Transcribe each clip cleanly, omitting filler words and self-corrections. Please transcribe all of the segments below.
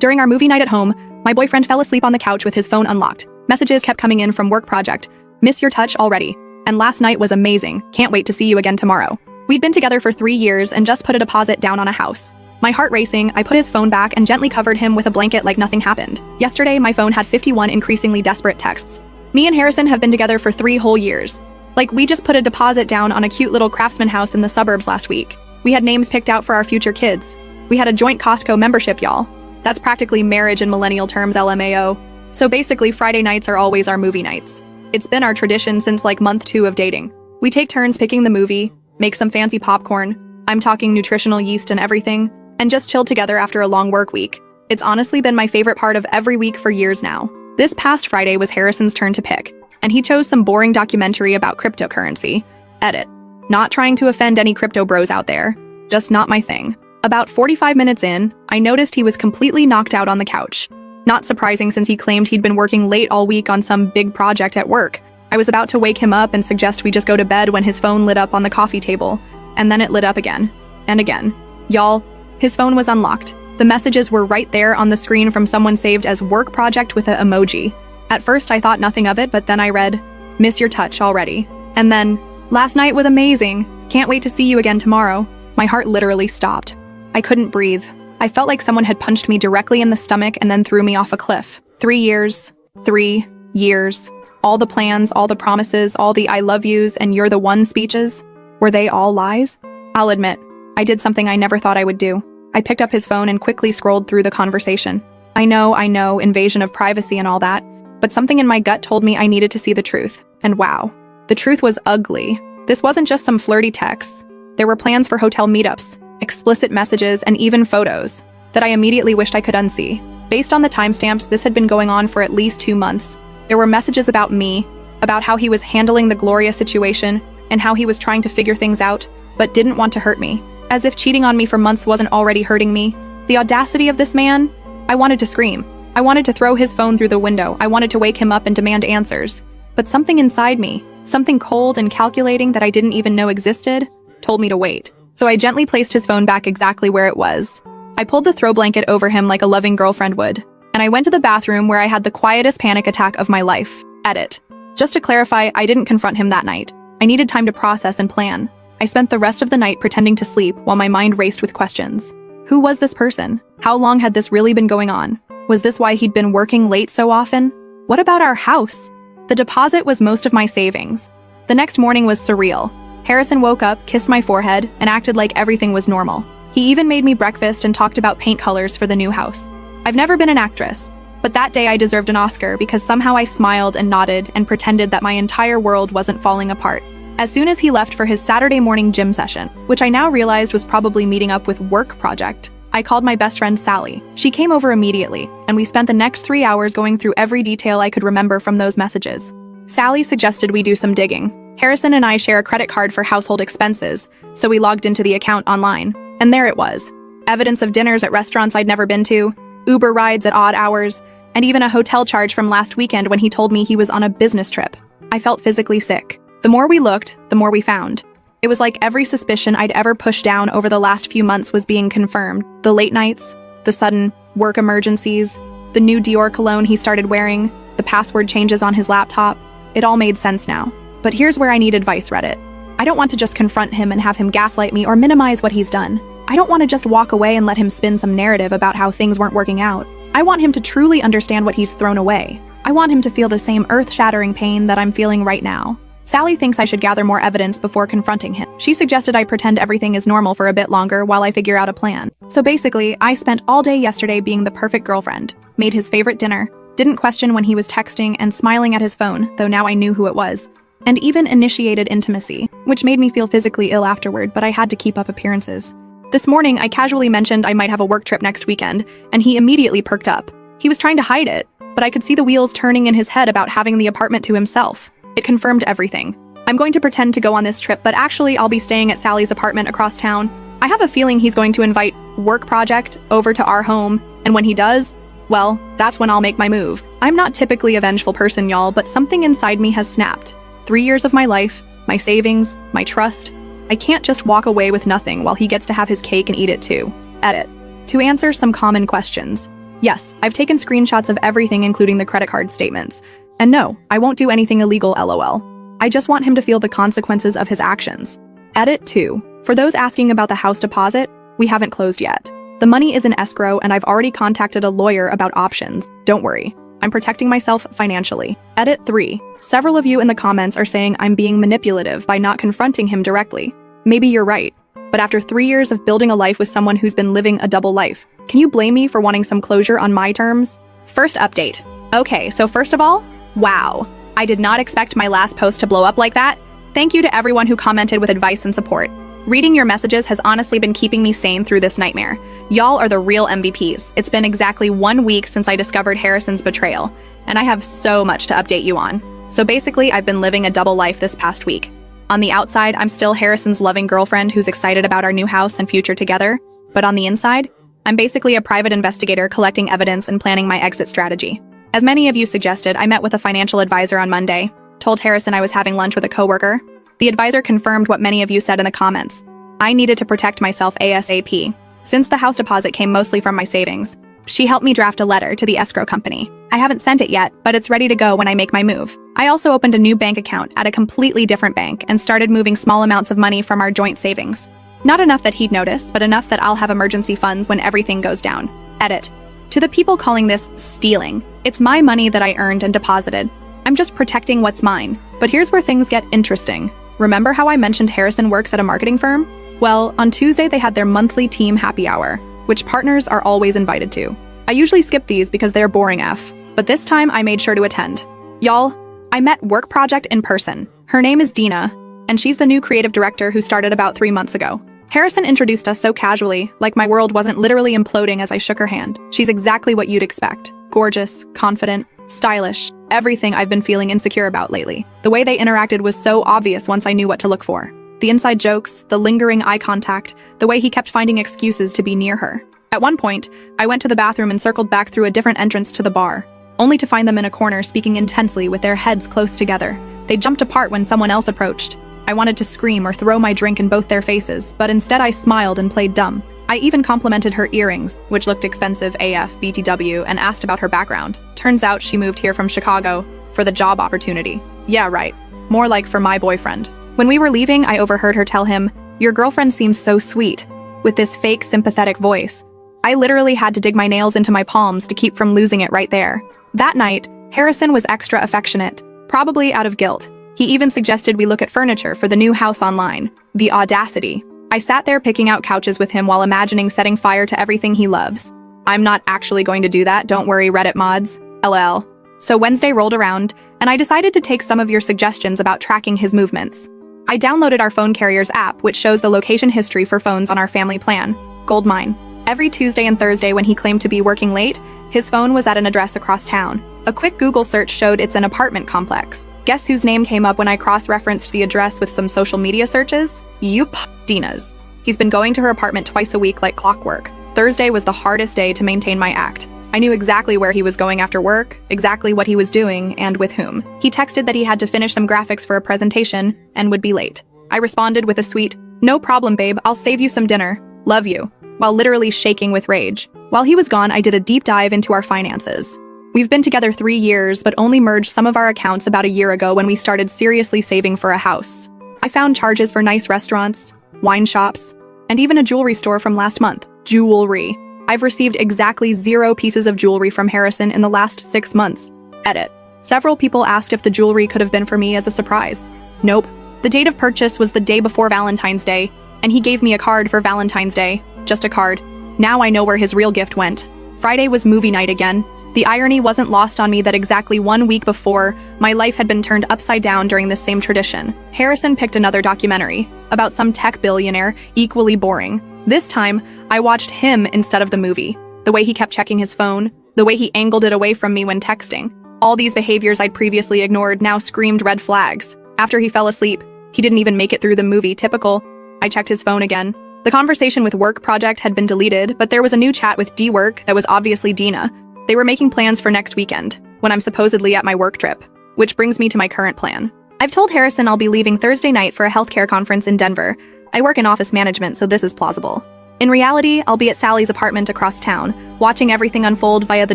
During our movie night at home, my boyfriend fell asleep on the couch with his phone unlocked. Messages kept coming in from work project. Miss your touch already. And last night was amazing. Can't wait to see you again tomorrow. We'd been together for 3 years and just put a deposit down on a house. My heart racing, I put his phone back and gently covered him with a blanket like nothing happened. Yesterday, my phone had 51 increasingly desperate texts. Me and Harrison have been together for 3 whole years. Like, we just put a deposit down on a cute little craftsman house in the suburbs last week. We had names picked out for our future kids. We had a joint Costco membership, y'all. That's practically marriage in millennial terms, LMAO. So basically, Friday nights are always our movie nights. It's been our tradition since like month 2 of dating. We take turns picking the movie, make some fancy popcorn, I'm talking nutritional yeast and everything, and just chill together after a long work week. It's honestly been my favorite part of every week for years now. This past Friday was Harrison's turn to pick, and he chose some boring documentary about cryptocurrency. Edit. Not trying to offend any crypto bros out there. Just not my thing. About 45 minutes in, I noticed he was completely knocked out on the couch. Not surprising since he claimed he'd been working late all week on some big project at work. I was about to wake him up and suggest we just go to bed when his phone lit up on the coffee table, and then it lit up again. And again. Y'all, his phone was unlocked. The messages were right there on the screen from someone saved as work project with an emoji. At first I thought nothing of it, but then I read, miss your touch already. And then, last night was amazing. Can't wait to see you again tomorrow. My heart literally stopped. I couldn't breathe. I felt like someone had punched me directly in the stomach and then threw me off a cliff. 3 years. 3 years. All the plans, all the promises, all the I love yous and you're the one speeches. Were they all lies? I'll admit, I did something I never thought I would do. I picked up his phone and quickly scrolled through the conversation. I know, invasion of privacy and all that, but something in my gut told me I needed to see the truth. And wow, the truth was ugly. This wasn't just some flirty texts. There were plans for hotel meetups, explicit messages, and even photos that I immediately wished I could unsee. Based on the timestamps, this had been going on for at least 2 months. There were messages about me, about how he was handling the Gloria situation, and how he was trying to figure things out, but didn't want to hurt me. As if cheating on me for months wasn't already hurting me. The audacity of this man? I wanted to scream. I wanted to throw his phone through the window. I wanted to wake him up and demand answers. But something inside me, something cold and calculating that I didn't even know existed, told me to wait. So I gently placed his phone back exactly where it was. I pulled the throw blanket over him like a loving girlfriend would. And I went to the bathroom where I had the quietest panic attack of my life. Edit. Just to clarify, I didn't confront him that night. I needed time to process and plan. I spent the rest of the night pretending to sleep while my mind raced with questions. Who was this person? How long had this really been going on? Was this why he'd been working late so often? What about our house? The deposit was most of my savings. The next morning was surreal. Harrison woke up, kissed my forehead, and acted like everything was normal. He even made me breakfast and talked about paint colors for the new house. I've never been an actress, but that day I deserved an Oscar because somehow I smiled and nodded and pretended that my entire world wasn't falling apart. As soon as he left for his Saturday morning gym session, which I now realized was probably meeting up with work project, I called my best friend Sally. She came over immediately, and we spent the next 3 hours going through every detail I could remember from those messages. Sally suggested we do some digging. Harrison and I share a credit card for household expenses, so we logged into the account online. And there it was. Evidence of dinners at restaurants I'd never been to, Uber rides at odd hours, and even a hotel charge from last weekend when he told me he was on a business trip. I felt physically sick. The more we looked, the more we found. It was like every suspicion I'd ever pushed down over the last few months was being confirmed. The late nights, the sudden work emergencies, the new Dior cologne he started wearing, the password changes on his laptop. It all made sense now. But here's where I need advice, Reddit. I don't want to just confront him and have him gaslight me or minimize what he's done. I don't want to just walk away and let him spin some narrative about how things weren't working out. I want him to truly understand what he's thrown away. I want him to feel the same earth-shattering pain that I'm feeling right now. Sally thinks I should gather more evidence before confronting him. She suggested I pretend everything is normal for a bit longer while I figure out a plan. So basically, I spent all day yesterday being the perfect girlfriend, made his favorite dinner, didn't question when he was texting and smiling at his phone, though now I knew who it was, and even initiated intimacy, which made me feel physically ill afterward, but I had to keep up appearances. This morning, I casually mentioned I might have a work trip next weekend, and he immediately perked up. He was trying to hide it, but I could see the wheels turning in his head about having the apartment to himself. It confirmed everything. I'm going to pretend to go on this trip, but actually I'll be staying at Sally's apartment across town. I have a feeling he's going to invite work project over to our home, and when he does, well, that's when I'll make my move. I'm not typically a vengeful person, y'all, but something inside me has snapped. 3 years of my life, my savings, my trust. I can't just walk away with nothing while he gets to have his cake and eat it too. Edit. To answer some common questions. Yes, I've taken screenshots of everything including the credit card statements. And no, I won't do anything illegal, lol. I just want him to feel the consequences of his actions. Edit 2. For those asking about the house deposit, we haven't closed yet. The money is in escrow and I've already contacted a lawyer about options. Don't worry. I'm protecting myself financially. Edit 3. Several of you in the comments are saying I'm being manipulative by not confronting him directly. Maybe you're right. But after 3 years of building a life with someone who's been living a double life, can you blame me for wanting some closure on my terms? First update. Okay, so first of all, wow. I did not expect my last post to blow up like that. Thank you to everyone who commented with advice and support. Reading your messages has honestly been keeping me sane through this nightmare. Y'all are the real MVPs. It's been exactly 1 week since I discovered Harrison's betrayal, and I have so much to update you on. So basically, I've been living a double life this past week. On the outside, I'm still Harrison's loving girlfriend who's excited about our new house and future together, but on the inside, I'm basically a private investigator collecting evidence and planning my exit strategy. As many of you suggested, I met with a financial advisor on Monday, told Harrison I was having lunch with a coworker. The advisor confirmed what many of you said in the comments. I needed to protect myself ASAP. Since the house deposit came mostly from my savings, she helped me draft a letter to the escrow company. I haven't sent it yet, but it's ready to go when I make my move. I also opened a new bank account at a completely different bank and started moving small amounts of money from our joint savings. Not enough that he'd notice, but enough that I'll have emergency funds when everything goes down. Edit. To the people calling this stealing, it's my money that I earned and deposited. I'm just protecting what's mine. But here's where things get interesting. Remember how I mentioned Harrison works at a marketing firm? Well, on Tuesday they had their monthly team happy hour, which partners are always invited to. I usually skip these because they're boring F, but this time I made sure to attend. Y'all, I met Work Project in person. Her name is Dina, and she's the new creative director who started about 3 months ago. Harrison introduced us so casually, like my world wasn't literally imploding as I shook her hand. She's exactly what you'd expect. Gorgeous, confident, stylish, everything I've been feeling insecure about lately. The way they interacted was so obvious once I knew what to look for. The inside jokes, the lingering eye contact, the way he kept finding excuses to be near her. At one point, I went to the bathroom and circled back through a different entrance to the bar, only to find them in a corner speaking intensely with their heads close together. They jumped apart when someone else approached. I wanted to scream or throw my drink in both their faces, but instead I smiled and played dumb. I even complimented her earrings, which looked expensive AF BTW, and asked about her background. Turns out she moved here from Chicago for the job opportunity. Yeah, right. More like for my boyfriend. When we were leaving, I overheard her tell him, "Your girlfriend seems so sweet," with this fake sympathetic voice. I literally had to dig my nails into my palms to keep from losing it right there. That night, Harrison was extra affectionate, probably out of guilt. He even suggested we look at furniture for the new house online. The audacity. I sat there picking out couches with him while imagining setting fire to everything he loves. I'm not actually going to do that, don't worry, Reddit mods. LL. So Wednesday rolled around, and I decided to take some of your suggestions about tracking his movements. I downloaded our phone carrier's app, which shows the location history for phones on our family plan, Goldmine. Every Tuesday and Thursday when he claimed to be working late, his phone was at an address across town. A quick Google search showed it's an apartment complex. Guess whose name came up when I cross-referenced the address with some social media searches? Yup, Dina's. He's been going to her apartment twice a week like clockwork. Thursday was the hardest day to maintain my act. I knew exactly where he was going after work, exactly what he was doing, and with whom. He texted that he had to finish some graphics for a presentation and would be late. I responded with a sweet, "No problem, babe, I'll save you some dinner. Love you," while literally shaking with rage. While he was gone, I did a deep dive into our finances. We've been together 3 years, but only merged some of our accounts about a year ago when we started seriously saving for a house. I found charges for nice restaurants, wine shops, and even a jewelry store from last month. Jewelry. I've received exactly 0 pieces of jewelry from Harrison in the last 6 months. Edit. Several people asked if the jewelry could have been for me as a surprise. Nope. The date of purchase was the day before Valentine's Day, and he gave me a card for Valentine's Day. Just a card. Now I know where his real gift went. Friday was movie night again. The irony wasn't lost on me that exactly 1 week before, my life had been turned upside down during this same tradition. Harrison picked another documentary, about some tech billionaire, equally boring. This time, I watched him instead of the movie. The way he kept checking his phone, the way he angled it away from me when texting. All these behaviors I'd previously ignored now screamed red flags. After he fell asleep, he didn't even make it through the movie, typical. I checked his phone again. The conversation with Work Project had been deleted, but there was a new chat with D-Work that was obviously Dina. They were making plans for next weekend, when I'm supposedly at my work trip, which brings me to my current plan. I've told Harrison I'll be leaving Thursday night for a healthcare conference in Denver. I work in office management, so this is plausible. In reality, I'll be at Sally's apartment across town, watching everything unfold via the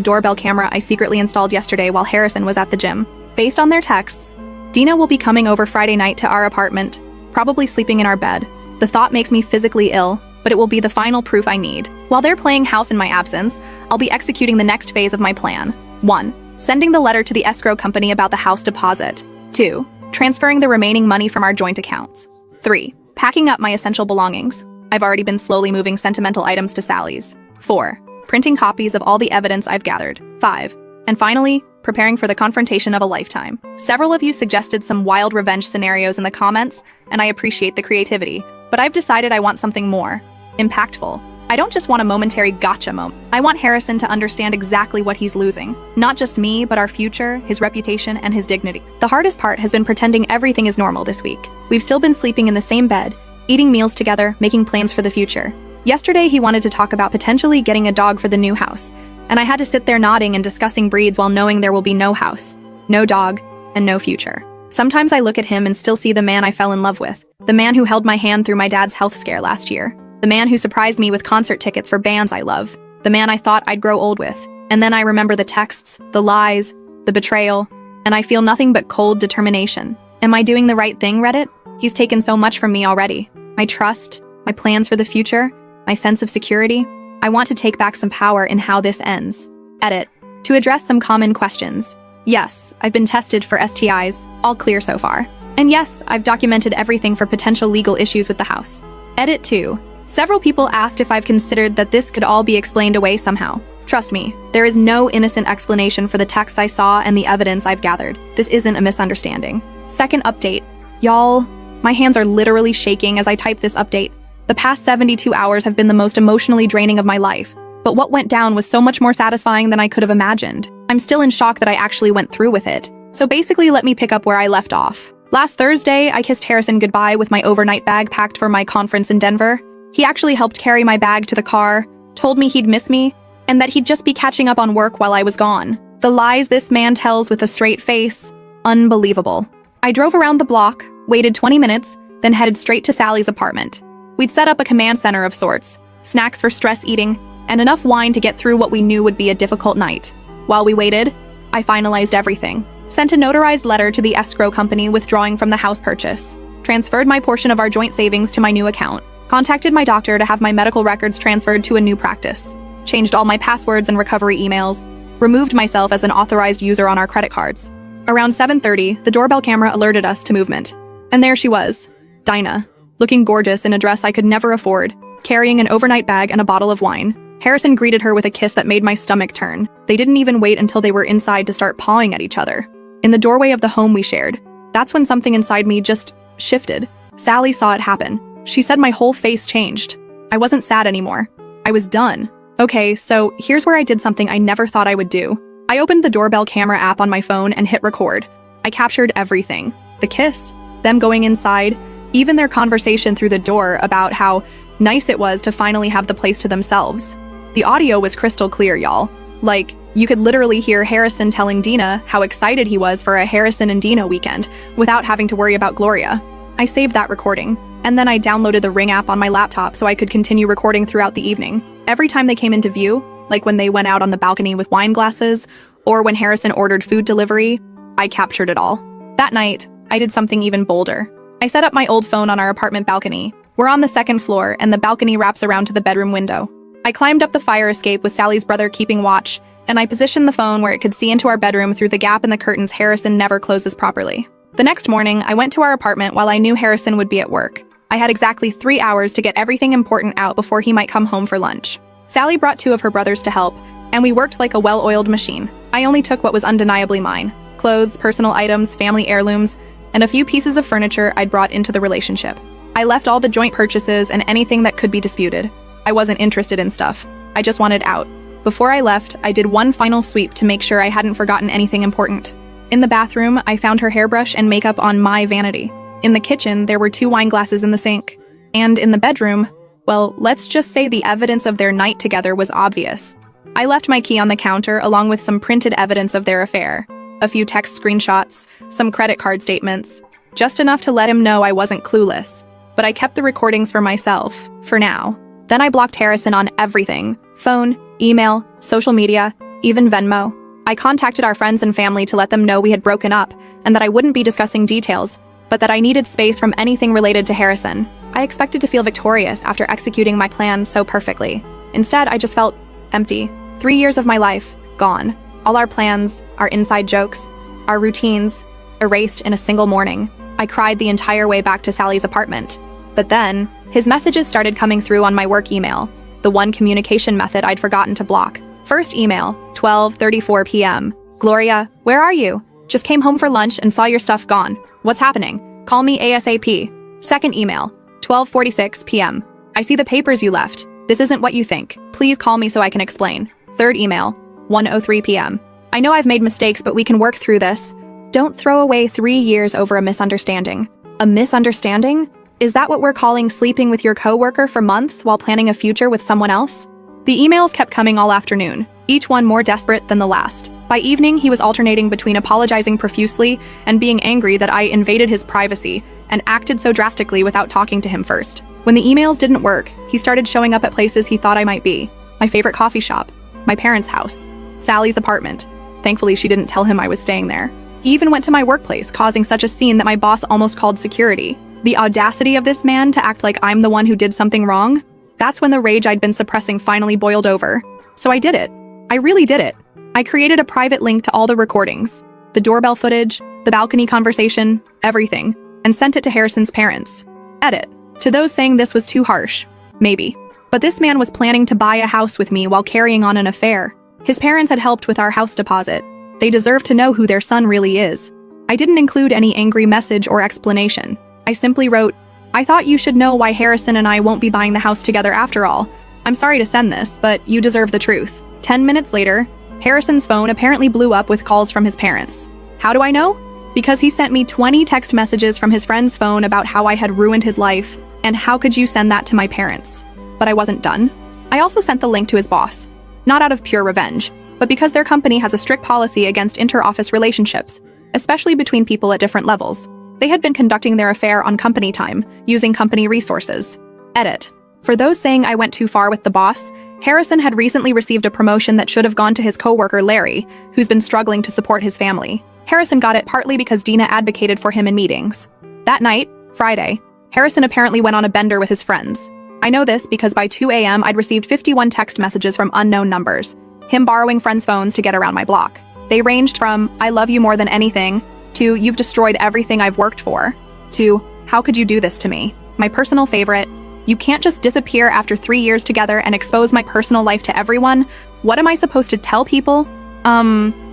doorbell camera I secretly installed yesterday while Harrison was at the gym. Based on their texts, Dina will be coming over Friday night to our apartment, probably sleeping in our bed. The thought makes me physically ill, but it will be the final proof I need. While they're playing house in my absence, I'll be executing the next phase of my plan. 1. Sending the letter to the escrow company about the house deposit. 2. Transferring the remaining money from our joint accounts. 3. Packing up my essential belongings. I've already been slowly moving sentimental items to Sally's. 4. Printing copies of all the evidence I've gathered. 5. And finally, preparing for the confrontation of a lifetime. Several of you suggested some wild revenge scenarios in the comments, and I appreciate the creativity, but I've decided I want something more impactful. I don't just want a momentary gotcha moment. I want Harrison to understand exactly what he's losing. Not just me, but our future, his reputation, and his dignity. The hardest part has been pretending everything is normal this week. We've still been sleeping in the same bed, eating meals together, making plans for the future. Yesterday, he wanted to talk about potentially getting a dog for the new house, and I had to sit there nodding and discussing breeds while knowing there will be no house, no dog, and no future. Sometimes I look at him and still see the man I fell in love with, the man who held my hand through my dad's health scare last year, the man who surprised me with concert tickets for bands I love, the man I thought I'd grow old with. And then I remember the texts, the lies, the betrayal, and I feel nothing but cold determination. Am I doing the right thing, Reddit? He's taken so much from me already. My trust, my plans for the future, my sense of security. I want to take back some power in how this ends. Edit. To address some common questions. Yes, I've been tested for STIs, all clear so far. And yes, I've documented everything for potential legal issues with the house. Edit 2. Several people asked if I've considered that this could all be explained away somehow. Trust me, there is no innocent explanation for the text I saw and the evidence I've gathered. This isn't a misunderstanding. Second update. Y'all, my hands are literally shaking as I type this update. The past 72 hours have been the most emotionally draining of my life, but what went down was so much more satisfying than I could have imagined. I'm still in shock that I actually went through with it. So basically, let me pick up where I left off. Last Thursday, I kissed Harrison goodbye with my overnight bag packed for my conference in Denver. He actually helped carry my bag to the car, told me he'd miss me, and that he'd just be catching up on work while I was gone. The lies this man tells with a straight face, unbelievable. I drove around the block, waited 20 minutes, then headed straight to Sally's apartment. We'd set up a command center of sorts, snacks for stress eating, and enough wine to get through what we knew would be a difficult night. While we waited, I finalized everything. Sent a notarized letter to the escrow company withdrawing from the house purchase. Transferred my portion of our joint savings to my new account. Contacted my doctor to have my medical records transferred to a new practice. Changed all my passwords and recovery emails. Removed myself as an authorized user on our credit cards. Around 7:30, the doorbell camera alerted us to movement. And there she was, Dinah, looking gorgeous in a dress I could never afford, carrying an overnight bag and a bottle of wine. Harrison greeted her with a kiss that made my stomach turn. They didn't even wait until they were inside to start pawing at each other. In the doorway of the home we shared, that's when something inside me just shifted. Sally saw it happen. She said my whole face changed. I wasn't sad anymore. I was done. Okay, so here's where I did something I never thought I would do. I opened the doorbell camera app on my phone and hit record. I captured everything. The kiss, them going inside, even their conversation through the door about how nice it was to finally have the place to themselves. The audio was crystal clear, y'all. Like, you could literally hear Harrison telling Dina how excited he was for a Harrison and Dina weekend without having to worry about Gloria. I saved that recording, and then I downloaded the Ring app on my laptop so I could continue recording throughout the evening. Every time they came into view, like when they went out on the balcony with wine glasses, or when Harrison ordered food delivery, I captured it all. That night, I did something even bolder. I set up my old phone on our apartment balcony. We're on the second floor, and the balcony wraps around to the bedroom window. I climbed up the fire escape with Sally's brother keeping watch, and I positioned the phone where it could see into our bedroom through the gap in the curtains Harrison never closes properly. The next morning, I went to our apartment while I knew Harrison would be at work. I had exactly 3 hours to get everything important out before he might come home for lunch. Sally brought 2 of her brothers to help, and we worked like a well-oiled machine. I only took what was undeniably mine: clothes, personal items, family heirlooms, and a few pieces of furniture I'd brought into the relationship. I left all the joint purchases and anything that could be disputed. I wasn't interested in stuff. I just wanted out. Before I left, I did one final sweep to make sure I hadn't forgotten anything important. In the bathroom, I found her hairbrush and makeup on my vanity. In the kitchen, there were 2 wine glasses in the sink. And in the bedroom, well, let's just say the evidence of their night together was obvious. I left my key on the counter along with some printed evidence of their affair. A few text screenshots, some credit card statements. Just enough to let him know I wasn't clueless. But I kept the recordings for myself, for now. Then I blocked Harrison on everything: phone, email, social media, even Venmo. I contacted our friends and family to let them know we had broken up and that I wouldn't be discussing details, but that I needed space from anything related to Harrison. I expected to feel victorious after executing my plans so perfectly. Instead, I just felt empty. 3 years of my life, gone. All our plans, our inside jokes, our routines, erased in a single morning. I cried the entire way back to Sally's apartment. But then, his messages started coming through on my work email, the one communication method I'd forgotten to block. First email, 12:34 p.m. Gloria, where are you? Just came home for lunch and saw your stuff gone. What's happening? Call me ASAP. Second email, 12:46 p.m. I see the papers you left. This isn't what you think. Please call me so I can explain. Third email, 1:03 p.m. I know I've made mistakes, but we can work through this. Don't throw away 3 years over a misunderstanding. A misunderstanding? Is that what we're calling sleeping with your coworker for months while planning a future with someone else? The emails kept coming all afternoon, each one more desperate than the last. By evening, he was alternating between apologizing profusely and being angry that I invaded his privacy and acted so drastically without talking to him first. When the emails didn't work, he started showing up at places he thought I might be. My favorite coffee shop, my parents' house, Sally's apartment. Thankfully, she didn't tell him I was staying there. He even went to my workplace, causing such a scene that my boss almost called security. The audacity of this man to act like I'm the one who did something wrong? That's when the rage I'd been suppressing finally boiled over. So I did it. I really did it. I created a private link to all the recordings, the doorbell footage, the balcony conversation, everything, and sent it to Harrison's parents. Edit. To those saying this was too harsh, maybe. But this man was planning to buy a house with me while carrying on an affair. His parents had helped with our house deposit. They deserve to know who their son really is. I didn't include any angry message or explanation. I simply wrote, I thought you should know why Harrison and I won't be buying the house together after all. I'm sorry to send this, but you deserve the truth. 10 minutes later, Harrison's phone apparently blew up with calls from his parents. How do I know? Because he sent me 20 text messages from his friend's phone about how I had ruined his life, and how could you send that to my parents? But I wasn't done. I also sent the link to his boss, not out of pure revenge, but because their company has a strict policy against inter-office relationships, especially between people at different levels. They had been conducting their affair on company time, using company resources. Edit. For those saying I went too far with the boss, Harrison had recently received a promotion that should have gone to his coworker Larry, who's been struggling to support his family. Harrison got it partly because Dina advocated for him in meetings. That night, Friday, Harrison apparently went on a bender with his friends. I know this because by 2 a.m. I'd received 51 text messages from unknown numbers, him borrowing friends' phones to get around my block. They ranged from, I love you more than anything, to, you've destroyed everything I've worked for, to, how could you do this to me? My personal favorite, you can't just disappear after 3 years together and expose my personal life to everyone. What am I supposed to tell people?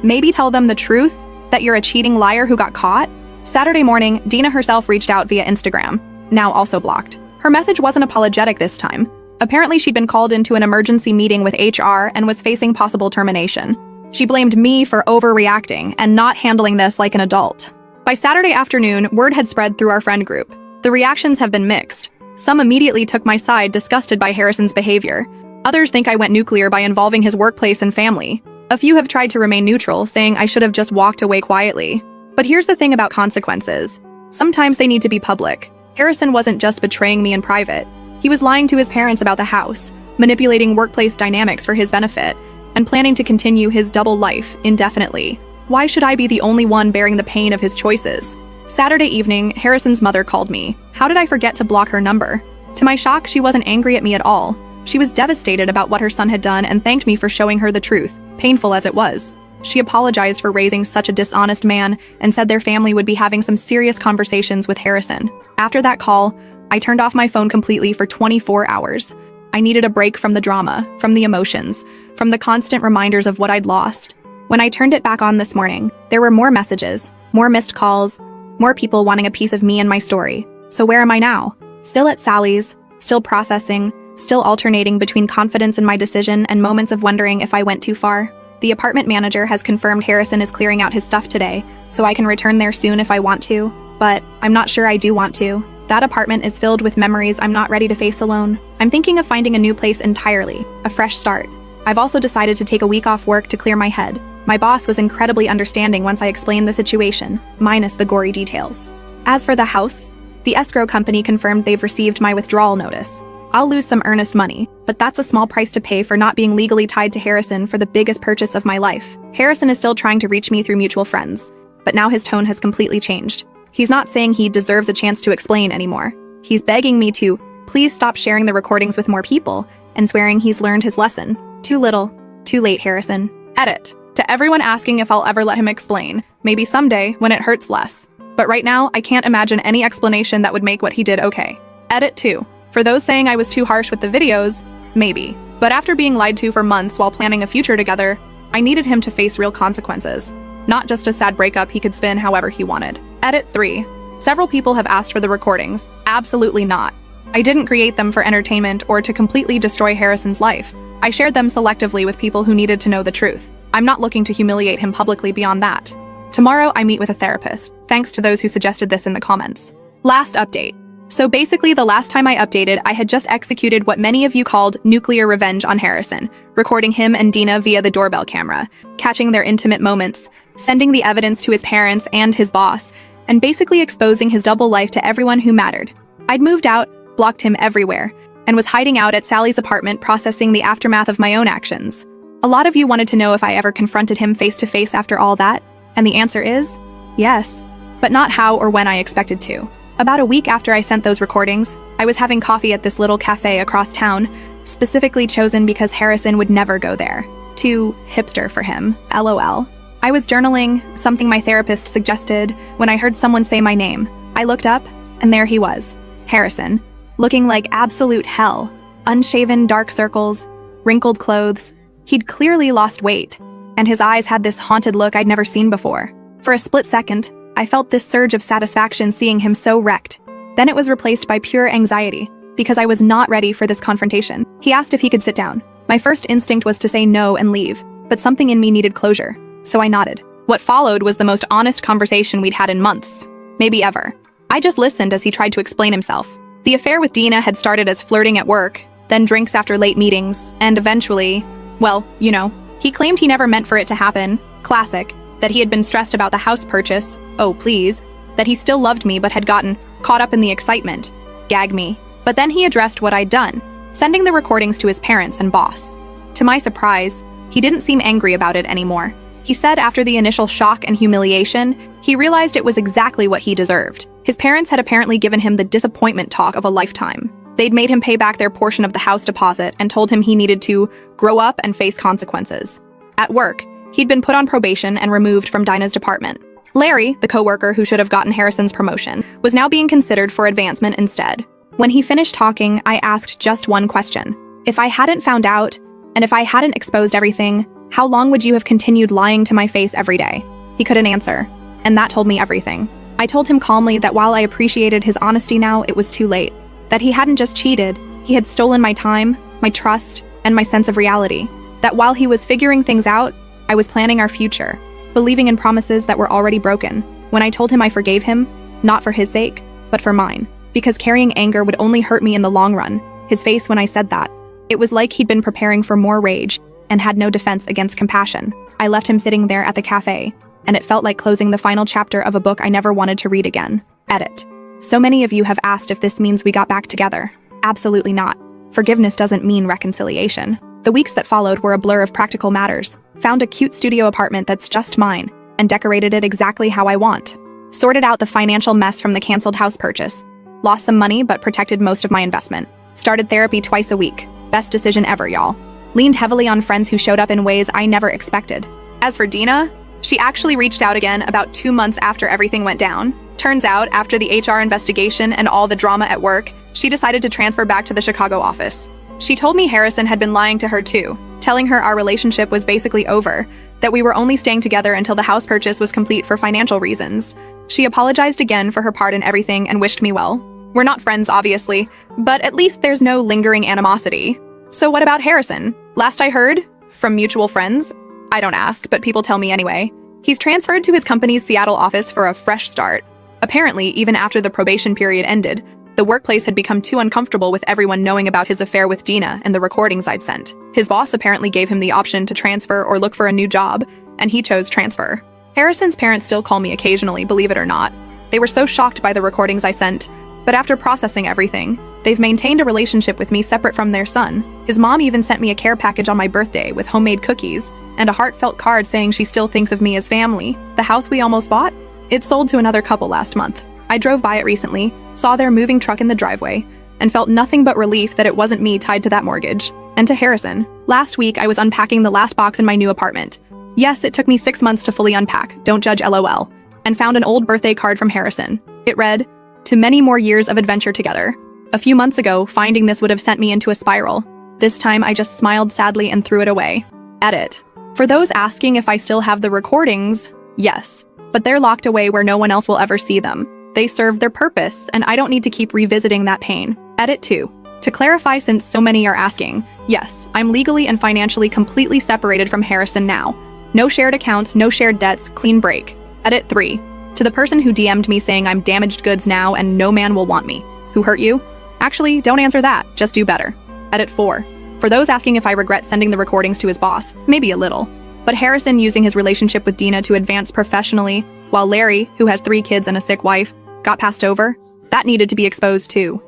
Maybe tell them the truth, that you're a cheating liar who got caught? Saturday morning, Dina herself reached out via Instagram, now also blocked. Her message wasn't apologetic this time. Apparently she'd been called into an emergency meeting with HR and was facing possible termination. She blamed me for overreacting and not handling this like an adult. By Saturday afternoon, word had spread through our friend group. The reactions have been mixed. Some immediately took my side, disgusted by Harrison's behavior. Others think I went nuclear by involving his workplace and family. A few have tried to remain neutral, saying I should have just walked away quietly. But here's the thing about consequences. Sometimes they need to be public. Harrison wasn't just betraying me in private. He was lying to his parents about the house, manipulating workplace dynamics for his benefit, and planning to continue his double life indefinitely. Why should I be the only one bearing the pain of his choices? Saturday evening, Harrison's mother called me. How did I forget to block her number? To my shock, she wasn't angry at me at all. She was devastated about what her son had done and thanked me for showing her the truth, painful as it was. She apologized for raising such a dishonest man and said their family would be having some serious conversations with Harrison. After that call, I turned off my phone completely for 24 hours. I needed a break from the drama, from the emotions, from the constant reminders of what I'd lost. When I turned it back on this morning, there were more messages, more missed calls, more people wanting a piece of me and my story. So where am I now? Still at Sally's, still processing, still alternating between confidence in my decision and moments of wondering if I went too far. The apartment manager has confirmed Harrison is clearing out his stuff today, so I can return there soon if I want to, but I'm not sure I do want to. That apartment is filled with memories I'm not ready to face alone. I'm thinking of finding a new place entirely, a fresh start. I've also decided to take a week off work to clear my head. My boss was incredibly understanding once I explained the situation, minus the gory details. As for the house, the escrow company confirmed they've received my withdrawal notice. I'll lose some earnest money, but that's a small price to pay for not being legally tied to Harrison for the biggest purchase of my life. Harrison is still trying to reach me through mutual friends, but now his tone has completely changed. He's not saying he deserves a chance to explain anymore. He's begging me to please stop sharing the recordings with more people and swearing he's learned his lesson. Too little, too late, Harrison. Edit. To everyone asking if I'll ever let him explain, maybe someday when it hurts less. But right now, I can't imagine any explanation that would make what he did okay. Edit 2. For those saying I was too harsh with the videos, maybe. But after being lied to for months while planning a future together, I needed him to face real consequences, not just a sad breakup he could spin however he wanted. Edit 3. Several people have asked for the recordings. Absolutely not. I didn't create them for entertainment or to completely destroy Harrison's life. I shared them selectively with people who needed to know the truth. I'm not looking to humiliate him publicly beyond that. Tomorrow, I meet with a therapist, thanks to those who suggested this in the comments. Last update. So basically, the last time I updated, I had just executed what many of you called nuclear revenge on Harrison, recording him and Dina via the doorbell camera, catching their intimate moments, sending the evidence to his parents and his boss, and basically exposing his double life to everyone who mattered. I'd moved out, blocked him everywhere, and was hiding out at Sally's apartment processing the aftermath of my own actions. A lot of you wanted to know if I ever confronted him face to face after all that, and the answer is yes, but not how or when I expected to. About a week after I sent those recordings, I was having coffee at this little cafe across town, specifically chosen because Harrison would never go there. Too hipster for him, LOL. I was journaling, something my therapist suggested, when I heard someone say my name. I looked up, and there he was, Harrison, looking like absolute hell. Unshaven, dark circles, wrinkled clothes. He'd clearly lost weight, and his eyes had this haunted look I'd never seen before. For a split second, I felt this surge of satisfaction seeing him so wrecked. Then it was replaced by pure anxiety, because I was not ready for this confrontation. He asked if he could sit down. My first instinct was to say no and leave, but something in me needed closure, so I nodded. What followed was the most honest conversation we'd had in months, maybe ever. I just listened as he tried to explain himself. The affair with Dina had started as flirting at work, then drinks after late meetings, and eventually, well, you know, he claimed he never meant for it to happen. Classic. That he had been stressed about the house purchase, oh please, that he still loved me but had gotten caught up in the excitement, gag me. But then he addressed what I'd done, sending the recordings to his parents and boss. To my surprise, he didn't seem angry about it anymore. He said after the initial shock and humiliation, he realized it was exactly what he deserved. His parents had apparently given him the disappointment talk of a lifetime. They'd made him pay back their portion of the house deposit and told him he needed to grow up and face consequences. At work, he'd been put on probation and removed from Dinah's department. Larry, the coworker who should have gotten Harrison's promotion, was now being considered for advancement instead. When he finished talking, I asked just one question. If I hadn't found out, and if I hadn't exposed everything, how long would you have continued lying to my face every day? He couldn't answer, and that told me everything. I told him calmly that while I appreciated his honesty now, it was too late. That he hadn't just cheated, he had stolen my time, my trust, and my sense of reality. That while he was figuring things out, I was planning our future, believing in promises that were already broken. When I told him I forgave him, not for his sake, but for mine, because carrying anger would only hurt me in the long run. His face when I said that. It was like he'd been preparing for more rage and had no defense against compassion. I left him sitting there at the cafe, and it felt like closing the final chapter of a book I never wanted to read again. Edit. So many of you have asked if this means we got back together. Absolutely not. Forgiveness doesn't mean reconciliation. The weeks that followed were a blur of practical matters. Found a cute studio apartment that's just mine, and decorated it exactly how I want. Sorted out the financial mess from the canceled house purchase. Lost some money, but protected most of my investment. Started therapy twice a week. Best decision ever, y'all. Leaned heavily on friends who showed up in ways I never expected. As for Dina, she actually reached out again about 2 months after everything went down. Turns out, after the HR investigation and all the drama at work, she decided to transfer back to the Chicago office. She told me Harrison had been lying to her too, telling her our relationship was basically over, that we were only staying together until the house purchase was complete for financial reasons. She apologized again for her part in everything and wished me well. We're not friends, obviously, but at least there's no lingering animosity. So what about Harrison? Last I heard, from mutual friends, I don't ask, but people tell me anyway, he's transferred to his company's Seattle office for a fresh start. Apparently, even after the probation period ended, the workplace had become too uncomfortable with everyone knowing about his affair with Dina and the recordings I'd sent. His boss apparently gave him the option to transfer or look for a new job, and he chose transfer. Harrison's parents still call me occasionally, believe it or not. They were so shocked by the recordings I sent, but after processing everything, They've maintained a relationship with me separate from their son. His mom even sent me a care package on my birthday with homemade cookies and a heartfelt card saying she still thinks of me as family. The house we almost bought? It sold to another couple last month. I drove by it recently, saw their moving truck in the driveway, and felt nothing but relief that it wasn't me tied to that mortgage. And to Harrison, last week I was unpacking the last box in my new apartment. Yes, it took me 6 months to fully unpack, don't judge LOL, and found an old birthday card from Harrison. It read, "To many more years of adventure together." A few months ago, finding this would have sent me into a spiral. This time I just smiled sadly and threw it away. Edit. For those asking if I still have the recordings, yes, but they're locked away where no one else will ever see them. They served their purpose, and I don't need to keep revisiting that pain. Edit 2. To clarify, since so many are asking, yes, I'm legally and financially completely separated from Harrison now. No shared accounts, no shared debts, clean break. Edit 3. To the person who DM'd me saying I'm damaged goods now and no man will want me. Who hurt you? Actually, don't answer that, just do better. Edit 4. For those asking if I regret sending the recordings to his boss, maybe a little. But Harrison using his relationship with Dina to advance professionally, while Larry, who has 3 kids and a sick wife, got passed over, that needed to be exposed too.